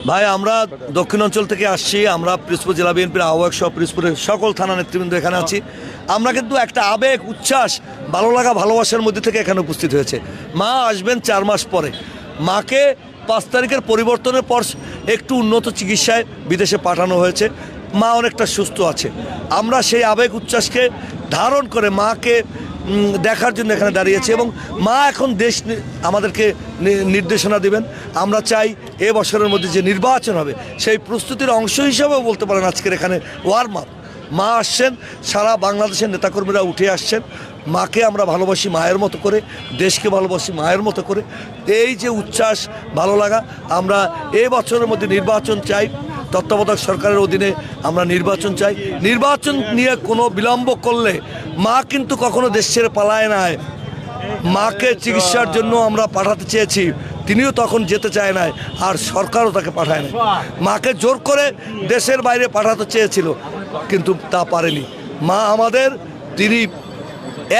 ভাই আমরা দক্ষিণাঞ্চল থেকে আসছি। আমরা পিরোজপুর জেলা বিএনপির আহ্বায়ক সহ পিরোজপুরের সকল থানা নেতৃবৃন্দ এখানে আছি। আমরা কিন্তু একটা আবেগ, উচ্ছ্বাস, ভালো লাগা, ভালোবাসার মধ্যে থেকে এখানে উপস্থিত হয়েছে। মা আসবেন 4 মাস পরে। মাকে 5 তারিখের পরিবর্তনের পর একটু উন্নত চিকিৎসায় বিদেশে পাঠানো হয়েছে। মা অনেকটা সুস্থ আছে। আমরা সেই আবেগ উচ্ছ্বাসকে ধারণ করে মাকে দেখার জন্য এখানে দাঁড়িয়েছি এবং মা এখন দেশ আমাদেরকে নির্দেশনা দেবেন। আমরা চাই এ বছরের মধ্যে যে নির্বাচন হবে সেই প্রস্তুতির অংশ হিসাবেও বলতে পারেন আজকের এখানে ওয়ার্ম আপ। মা আসছেন, সারা বাংলাদেশের নেতাকর্মীরা উঠে আসছেন। মাকে আমরা ভালোবাসি মায়ের মতো করে, দেশকে ভালোবাসি মায়ের মতো করে। এই যে উচ্ছ্বাস, ভালো লাগা, আমরা এ বছরের মধ্যে নির্বাচন চাই। তত্ত্বাবধায়ক সরকারের অধীনে আমরা নির্বাচন চাই। নির্বাচন নিয়ে কোনো বিলম্ব করলে মা কিন্তু কখনো দেশ ছেড়ে পালায় নাই। মাকে চিকিৎসার জন্য আমরা পাঠাতে চেয়েছি, তিনিও তখন যেতে চায় নাই, আর সরকারও তাকে পাঠায় নাই। মাকে জোর করে দেশের বাইরে পাঠাতে চেয়েছিল, কিন্তু তা পারেনি। মা আমাদের, তিনি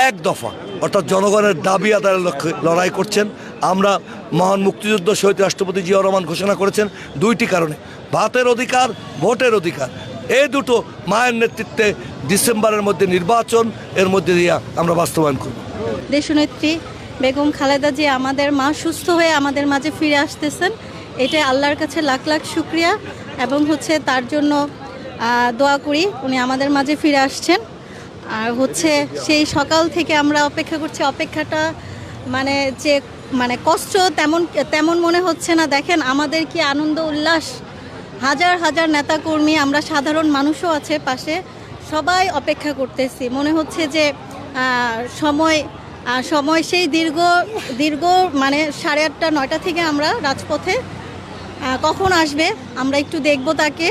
এক দফা অর্থাৎ জনগণের দাবি আদায়ের লক্ষ্যে লড়াই করছেন। আমরা মহান মুক্তিযুদ্ধ শহীদ রাষ্ট্রপতি জিয়াউর রহমান ঘোষণা করেছেন 2টি কারণে: ভাতের অধিকার, ভোটের অধিকার। এই দুটো মায়ের নেতৃত্বে ডিসেম্বরের মধ্যে নির্বাচন, এর মধ্যে দিয়ে আমরা বাস্তবায়ন করব। দেশনেত্রী বেগম খালেদা জিয়া আমাদের মা সুস্থ হয়ে আমাদের মাঝে ফিরে আসতেছেন, এটা আল্লাহর কাছে লাখ লাখ শুকরিয়া এবং তার জন্য দোয়া করি উনি আমাদের মাঝে ফিরে আসছেন। আর সেই সকাল থেকে আমরা অপেক্ষা করছি। অপেক্ষাটা মানে কষ্ট তেমন মনে হচ্ছে না। দেখেন আমাদের কি আনন্দ উল্লাস, হাজার হাজার নেতাকর্মী, আমরা সাধারণ মানুষও আছে পাশে, সবাই অপেক্ষা করতেছি। মনে হচ্ছে যে সময় সেই দীর্ঘ মানে 8:30 9টা থেকে আমরা রাজপথে, কখন আসবে আমরা একটু দেখব তাকে।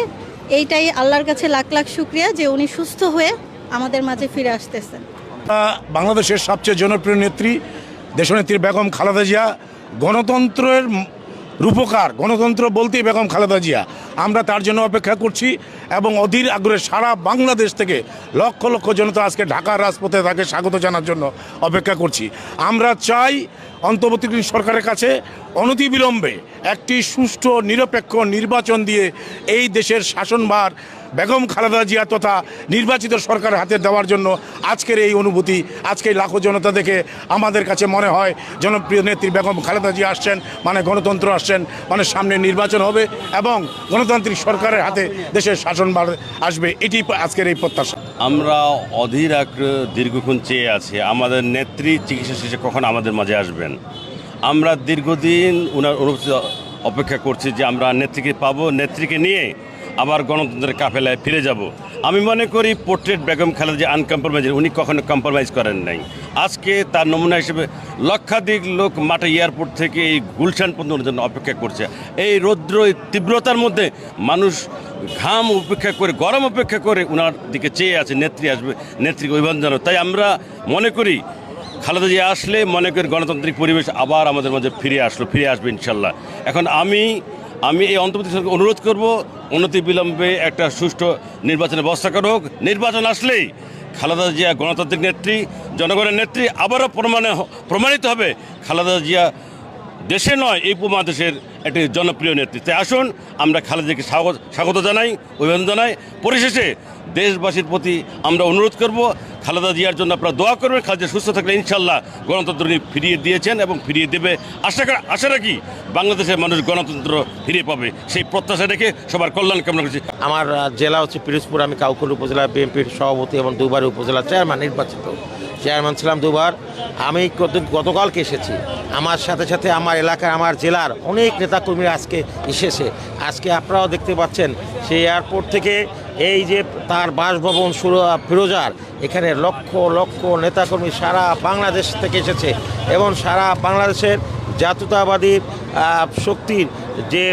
এইটাই আল্লাহর কাছে লাখ লাখ শুকরিয়া যে উনি সুস্থ হয়ে আমাদের মাঝে ফিরে আসতেছেন। বাংলাদেশের সবচেয়ে জনপ্রিয় নেত্রী দেশনেত্রী বেগম খালেদা জিয়া, গণতন্ত্রের রূপকার, গণতন্ত্র বলতেই বেগম খালেদা জিয়া। আমরা তার জন্য অপেক্ষা করছি এবং অধীর আগ্রহে সারা বাংলাদেশ থেকে লক্ষ লক্ষ জনতা আজকে ঢাকার রাজপথে তাকে স্বাগত জানার জন্য অপেক্ষা করছি। আমরা চাই অন্তর্বর্তীকালীন সরকারের কাছে অনতিবিলম্বে একটি সুষ্ঠু নিরপেক্ষ নির্বাচন দিয়ে এই দেশের শাসনভার বেগম খালেদা জিয়া তথা নির্বাচিত সরকারের হাতে দেওয়ার জন্য আজকের এই অনুভূতি, আজকে লাখো জনতা দেখে আমাদের কাছে মনে হয় জনপ্রিয় নেত্রী বেগম খালেদা জিয়া আসছেন মানে গণতন্ত্র আসছেন, মানে সামনে নির্বাচন হবে এবং গণতান্ত্রিক সরকারের হাতে দেশের শাসনভার আসবে, এটি আজকের এই প্রত্যাশা। আমরা অধীর দীর্ঘক্ষণ চেয়ে আছি আমাদের নেত্রী চিকিৎসা শেষে কখন আমাদের মাঝে আসবেন। আমরা দীর্ঘদিন ওনার অনুপস্থিতি অপেক্ষা করছি যে আমরা নেত্রীকে পাবো, নেত্রীকে নিয়ে আবার গণতন্ত্রের কাফেলায় ফিরে যাব। আমি মনে করি পোর্ট্রেট বেগম খালেদা জিয়া আনকম্প্রোমাইজ, উনি কখনো কম্প্রোমাইজ করেন নাই। আজকে তার নমুনা হিসেবে লক্ষাধিক লোক মাঠে এয়ারপোর্ট থেকে এই গুলশান পর্যন্ত জন্য অপেক্ষা করছে। এই রৌদ্র, এই তীব্রতার মধ্যে মানুষ ঘাম উপেক্ষা করে, গরম উপেক্ষা করে ওনার দিকে চেয়ে আছে নেত্রী আসবে, নেত্রীকে অভিবাদন জানাবে। তাই আমরা মনে করি খালেদা জিয়া আসলে মনে করি গণতান্ত্রিক পরিবেশ আবার আমাদের মাঝে ফিরে আসবে ইনশাল্লাহ। এখন আমি এই অন্তর্বর্তী সরকারকে অনুরোধ করব অনতিবিলম্বে একটা সুষ্ঠু নির্বাচনের ব্যবস্থা করা হোক। নির্বাচন আসলেই খালেদা জিয়া গণতান্ত্রিক নেত্রী, জনগণের নেত্রী আবারও প্রমাণিত হবে খালেদা জিয়া দেশে নয় এই উপমহাদেশের একটি জনপ্রিয় নেত্রী। তাই আসুন আমরা খালেদাকে স্বাগত জানাই, অভিনন্দন জানাই। পরিশেষে দেশবাসীর প্রতি আমরা অনুরোধ করব খালেদা জিয়ার জন্য আপনারা দোয়া করবেন। খালেদা সুস্থ থাকলে ইনশাল্লাহ গণতন্ত্র ফিরিয়ে দিয়েছেন এবং ফিরিয়ে দেবে। আশা রাখি বাংলাদেশের মানুষ গণতন্ত্র ফিরিয়ে পাবে, সেই প্রত্যাশা রেখে সবার কল্যাণ কামনা করছি। আমার জেলা পিরোজপুর। আমি কাউখালী উপজেলা বিএনপির সভাপতি এবং 2বার উপজেলা চেয়ারম্যান নির্বাচিত। চেয়ারম্যান ছিলাম 2বার। আমি গতকালকে এসেছি। আমার সাথে সাথে আমার এলাকার, আমার জেলার অনেক নেতাকর্মীরা আজকে এসেছে। আজকে আপনারাও দেখতে পাচ্ছেন সেই এয়ারপোর্ট থেকে এই যে তার বাসভবন ফিরোজার, এখানে লক্ষ লক্ষ নেতাকর্মী সারা বাংলাদেশ থেকে এসেছে এবং সারা বাংলাদেশের জাতীয়তাবাদী শক্তির যে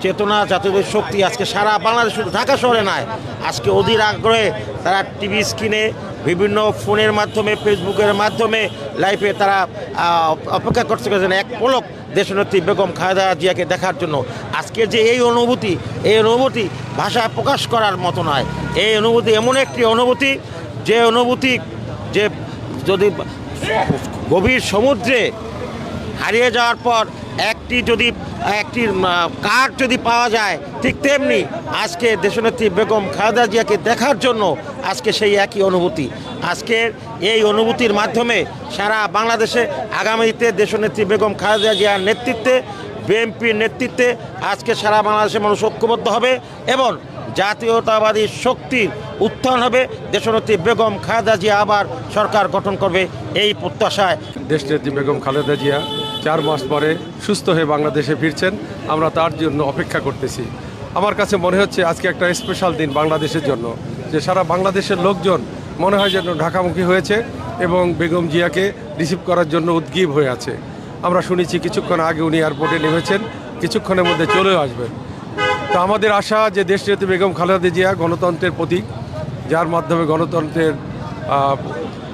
চেতনা, জাতীয়তাবাদী শক্তি আজকে সারা বাংলাদেশ, শুধু ঢাকা শহরে নয়, আজকে অধীর আগ্রহে তারা টিভি স্ক্রিনে, বিভিন্ন ফোনের মাধ্যমে, ফেসবুকের মাধ্যমে লাইভে তারা অপেক্ষা করতে গেছেন এক পলক দেশনেত্রী বেগম খালেদা জিয়াকে দেখার জন্য। আজকে যে এই অনুভূতি ভাষায় প্রকাশ করার মতো নয়। এই অনুভূতি এমন একটি অনুভূতি যে যদি গভীর সমুদ্রে হারিয়ে যাওয়ার পর একটি যদি একটি কার্ড যদি পাওয়া যায়, ঠিক তেমনি আজকে দেশনেত্রী বেগম খালেদা জিয়াকে দেখার জন্য আজকে সেই একই অনুভূতি। আজকের এই অনুভূতির মাধ্যমে সারা বাংলাদেশে আগামীতে দেশনেত্রী বেগম খালেদা জিয়ার নেতৃত্বে, বিএনপির নেতৃত্বে আজকে সারা বাংলাদেশের মানুষ ঐক্যবদ্ধ হবে এবং জাতীয়তাবাদী শক্তির উত্থান হবে। দেশনেত্রী বেগম খালেদা জিয়া আবার সরকার গঠন করবে এই প্রত্যাশায় দেশনেত্রী বেগম খালেদা জিয়া 4 মাস পরে সুস্থ হয়ে বাংলাদেশে ফিরছেন, আমরা তার জন্য অপেক্ষা করতেছি। আমার কাছে মনে হচ্ছে আজকে একটা স্পেশাল দিন বাংলাদেশের জন্য, যে সারা বাংলাদেশের লোকজন মনে হয় যেন ঢাকামুখী হয়েছে এবং বেগম জিয়াকে রিসিভ করার জন্য উদ্গ্রীব হয়ে আছে। আমরা শুনেছি কিছুক্ষণ আগে উনি এয়ারপোর্টে নেমেছেন, কিছুক্ষণের মধ্যে চলেও আসবেন। তো আমাদের আশা যে দেশনেত্রী বেগম খালেদা জিয়া গণতন্ত্রের প্রতীক, যার মাধ্যমে গণতন্ত্রের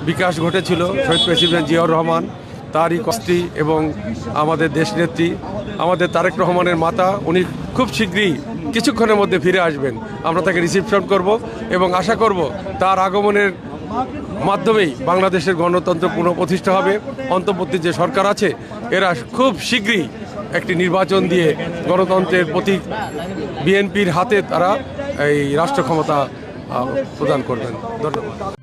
বিকাশ ঘটেছিল, শহীদ প্রেসিডেন্ট জিয়াউর রহমান, তারই কস্তি এবং আমাদের দেশনেত্রী আমাদের তারেক রহমানের মাতা, উনি খুব শীঘ্রই কিছুক্ষণের মধ্যে ফিরে আসবেন। আমরা তাকে রিসিপশন করব এবং আশা করব তার আগমনের মাধ্যমেই বাংলাদেশের গণতন্ত্র পুনঃপ্রতিষ্ঠা হবে। অন্তর্বর্তী যে সরকার আছে এরা খুব শীঘ্রই একটি নির্বাচন দিয়ে গণতন্ত্রের প্রতীক বিএনপির হাতে তারা এই রাষ্ট্র ক্ষমতা প্রদান করবেন। ধন্যবাদ।